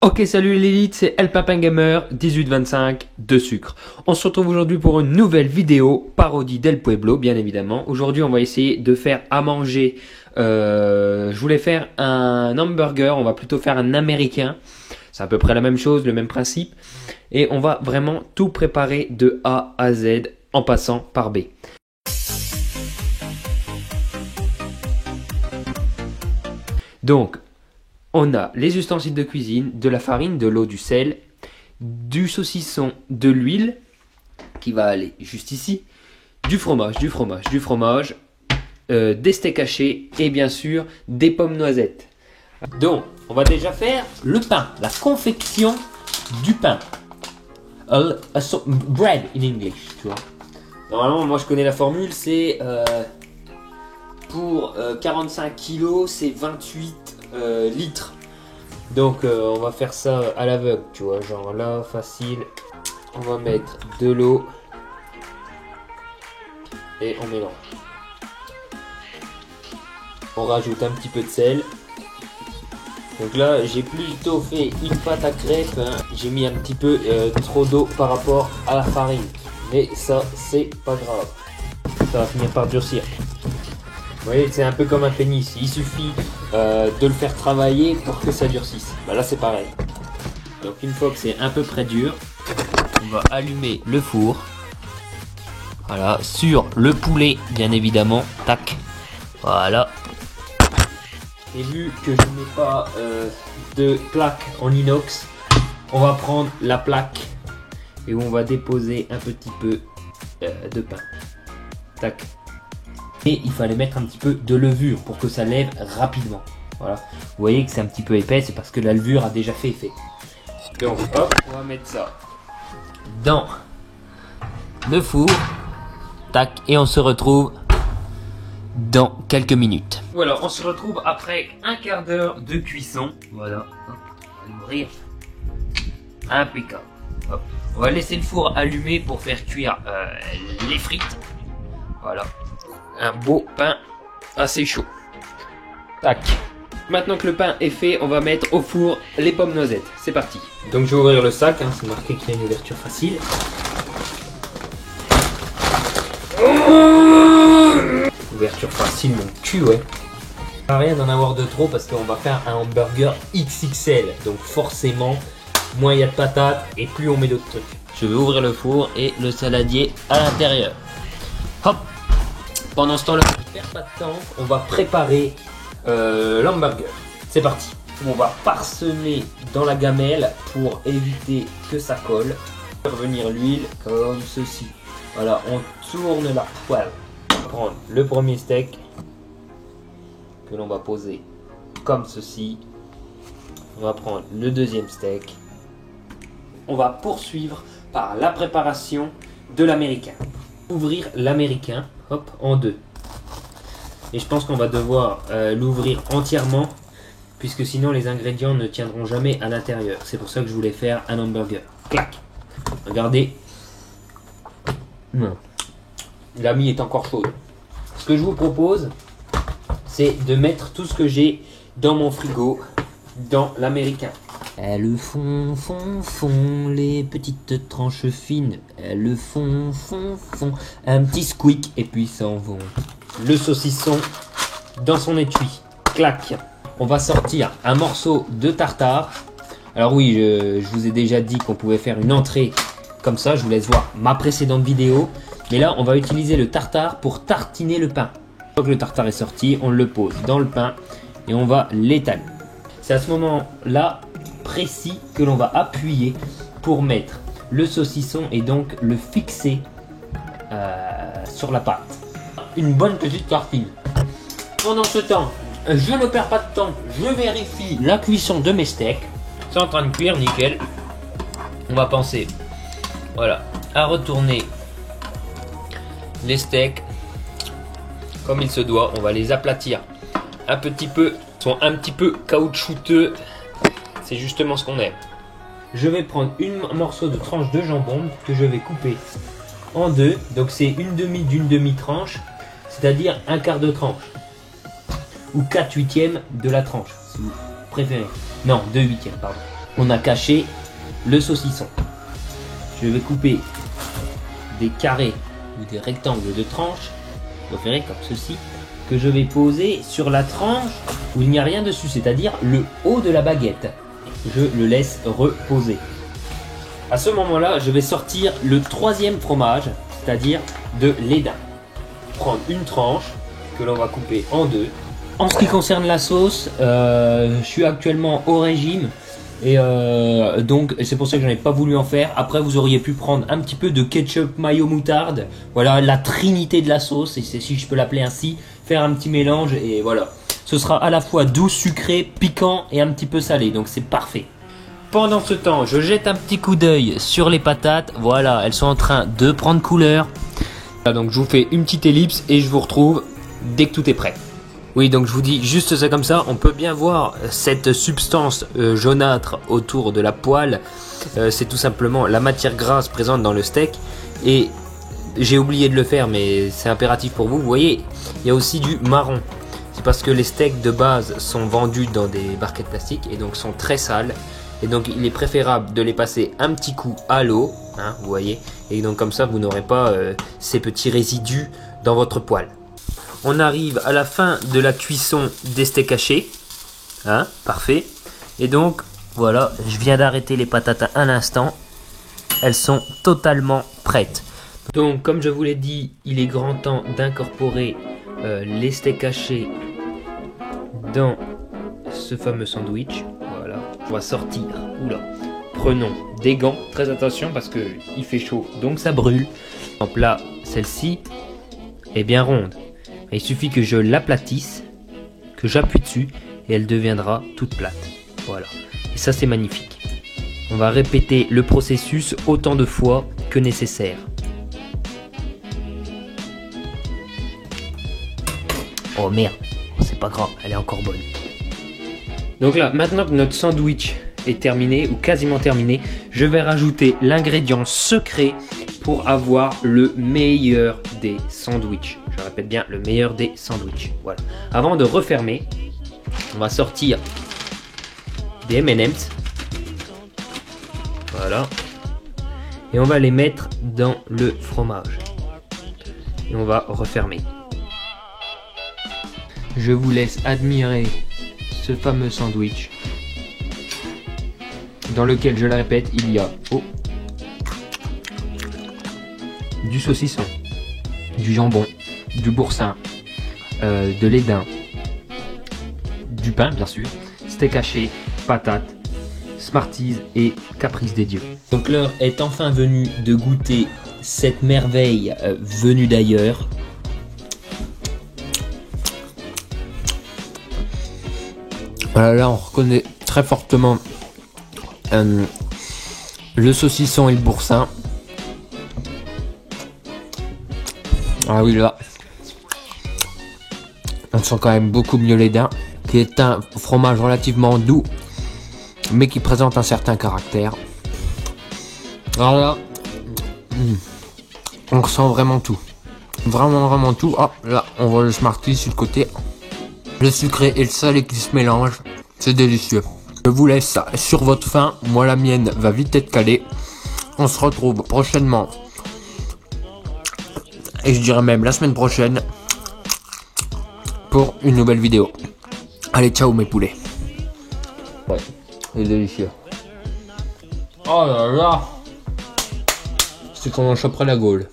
Ok, salut l'élite, c'est El Papin Gamer 1825 de sucre. On se retrouve aujourd'hui pour une nouvelle vidéo parodie d'El Pueblo, bien évidemment. Aujourd'hui, on va essayer de faire à manger. Je voulais faire un hamburger, on va plutôt faire un américain. C'est à peu près la même chose, le même principe. Et on va vraiment tout préparer de A à Z en passant par B. Donc, on a les ustensiles de cuisine, de la farine, de l'eau, du sel, du saucisson, de l'huile, qui va aller juste ici, du fromage, des steaks hachés et bien sûr des pommes noisettes. Donc, on va déjà faire le pain, la confection du pain. Bread in English, tu vois. Normalement, moi je connais la formule, c'est pour 45 kilos, c'est 28 litres. Donc on va faire ça à l'aveugle, tu vois, genre là, facile. On va mettre de l'eau et on mélange. On rajoute un petit peu de sel. Donc là, j'ai plutôt fait une pâte à crêpes, hein. J'ai mis un petit peu trop d'eau par rapport à la farine. Mais ça, c'est pas grave. Ça va finir par durcir. Vous voyez, c'est un peu comme un pénis. Il suffit de le faire travailler pour que ça durcisse. Bah là, c'est pareil. Donc une fois que c'est à peu près dur, on va allumer le four. Voilà, sur le poulet, bien évidemment. Tac. Voilà. Et vu que je n'ai pas de plaque en inox, on va prendre la plaque et on va déposer un petit peu de pain. Tac. Et il fallait mettre un petit peu de levure pour que ça lève rapidement. Voilà. Vous voyez que c'est un petit peu épais, c'est parce que la levure a déjà fait effet. Donc hop, on va mettre ça dans le four. Tac, et on se retrouve dans quelques minutes. Voilà, on se retrouve après un quart d'heure de cuisson. Voilà, on va l'ouvrir. Impeccable. Hop. On va laisser le four allumé pour faire cuire les frites. Voilà. Un beau pain assez chaud. Tac. Maintenant que le pain est fait, on va mettre au four les pommes noisettes. C'est parti. Donc je vais ouvrir le sac, hein, c'est marqué qu'il y a une ouverture facile. Ouverture facile, mon cul, ouais. Pas rien d'en avoir de trop parce qu'on va faire un hamburger XXL. Donc forcément, moins il y a de patates et plus on met d'autres trucs. Je vais ouvrir le four et le saladier à l'intérieur. Hop. Pendant ce temps-là, on ne perd pas de temps, on va préparer l'hamburger. C'est parti. On va parsemer dans la gamelle pour éviter que ça colle. Revenir l'huile comme ceci. Voilà, on tourne la poêle. On va prendre le premier steak que l'on va poser comme ceci. On va prendre le deuxième steak. On va poursuivre par la préparation de l'américain. Ouvrir l'américain, hop, en deux. Et je pense qu'on va devoir l'ouvrir entièrement, puisque sinon les ingrédients ne tiendront jamais à l'intérieur. C'est pour ça que je voulais faire un hamburger. Clac. Regardez. La mie est encore chaude. Ce que je vous propose, c'est de mettre tout ce que j'ai dans mon frigo dans l'américain. Elles font, les petites tranches fines. Elles font, un petit squeak et puis s'en vont. Le saucisson dans son étui. Clac. On va sortir un morceau de tartare. Alors oui, je vous ai déjà dit qu'on pouvait faire une entrée comme ça. Je vous laisse voir ma précédente vidéo. Mais là, on va utiliser le tartare pour tartiner le pain. Une fois que le tartare est sorti, on le pose dans le pain et on va l'étaler. C'est à ce moment-là précis que l'on va appuyer pour mettre le saucisson et donc le fixer sur la pâte. Une bonne petite tartine. Pendant ce temps, je ne perds pas de temps, je vérifie la cuisson de mes steaks. C'est en train de cuire, nickel. On va penser, voilà, à retourner les steaks comme il se doit. On va les aplatir un petit peu. Ils sont un petit peu caoutchouteux. C'est justement ce qu'on aime. Je vais prendre un morceau de tranche de jambon que je vais couper en deux. Donc c'est une demi d'une demi-tranche, c'est-à-dire un quart de tranche. Ou 4/8 de la tranche, si vous préférez. Non, 2/8, pardon. on a caché le saucisson. Je vais couper des carrés ou des rectangles de tranches, vous verrez comme ceci, que je vais poser sur la tranche où il n'y a rien dessus, c'est-à-dire le haut de la baguette. Je le laisse reposer. À ce moment-là, je vais sortir le troisième fromage, c'est-à-dire de l'édin. Prendre une tranche que l'on va couper en deux. En ce qui concerne la sauce, je suis actuellement au régime et donc c'est pour ça que je n'ai pas voulu en faire. Après, vous auriez pu prendre un petit peu de ketchup, mayo, moutarde. Voilà la trinité de la sauce, et c'est, si je peux l'appeler ainsi, faire un petit mélange et voilà. Ce sera à la fois doux, sucré, piquant et un petit peu salé, donc c'est parfait. Pendant ce temps, je jette un petit coup d'œil sur les patates. Voilà, elles sont en train de prendre couleur. Donc je vous fais une petite ellipse et je vous retrouve dès que tout est prêt. Oui, donc je vous dis juste ça comme ça. On peut bien voir cette substance jaunâtre autour de la poêle. C'est tout simplement la matière grasse présente dans le steak. Et j'ai oublié de le faire, mais c'est impératif pour vous. Vous voyez, il y a aussi du marron. C'est parce que les steaks de base sont vendus dans des barquettes plastiques et donc sont très sales. Et donc il est préférable de les passer un petit coup à l'eau, hein, vous voyez. Et donc comme ça vous n'aurez pas ces petits résidus dans votre poêle. On arrive à la fin de la cuisson des steaks hachés. Hein, parfait. Et donc voilà, je viens d'arrêter les patates à l'instant. Elles sont totalement prêtes. Donc comme je vous l'ai dit, il est grand temps d'incorporer les steaks hachés dans ce fameux sandwich. Voilà, on va sortir. Oula. Prenons des gants, très attention parce que il fait chaud, donc ça brûle. Donc là, celle-ci est bien ronde. Il suffit que je l'aplatisse, que j'appuie dessus et elle deviendra toute plate. Voilà. Et ça, c'est magnifique. On va répéter le processus autant de fois que nécessaire. Oh merde, c'est pas grave, elle est encore bonne. Donc là, maintenant que notre sandwich est terminé ou quasiment terminé, je vais rajouter l'ingrédient secret pour avoir le meilleur des sandwichs. Je répète bien, le meilleur des sandwichs. Voilà. Avant de refermer, on va sortir des M&M's. Voilà. Et on va les mettre dans le fromage. Et on va refermer. Je vous laisse admirer ce fameux sandwich dans lequel, je le répète, il y a du saucisson, du jambon, du boursin, de l'édin, du pain bien sûr, steak haché, patates, Smarties et caprice des dieux. Donc l'heure est enfin venue de goûter cette merveille venue d'ailleurs. Là on reconnaît très fortement le saucisson et le boursin. Ah oui, là on sent quand même beaucoup mieux l'édin, qui est un fromage relativement doux mais qui présente un certain caractère. Alors là on ressent vraiment tout, vraiment tout. Ah là on voit le Smarties sur le côté, le sucré et le salé qui se mélangent, c'est délicieux. Je vous laisse ça sur votre faim, moi la mienne va vite être calée. On se retrouve prochainement, et je dirais même la semaine prochaine, pour une nouvelle vidéo. Allez, ciao mes poulets. Ouais, c'est délicieux. Oh là là, c'est qu'on en choperait la gaule.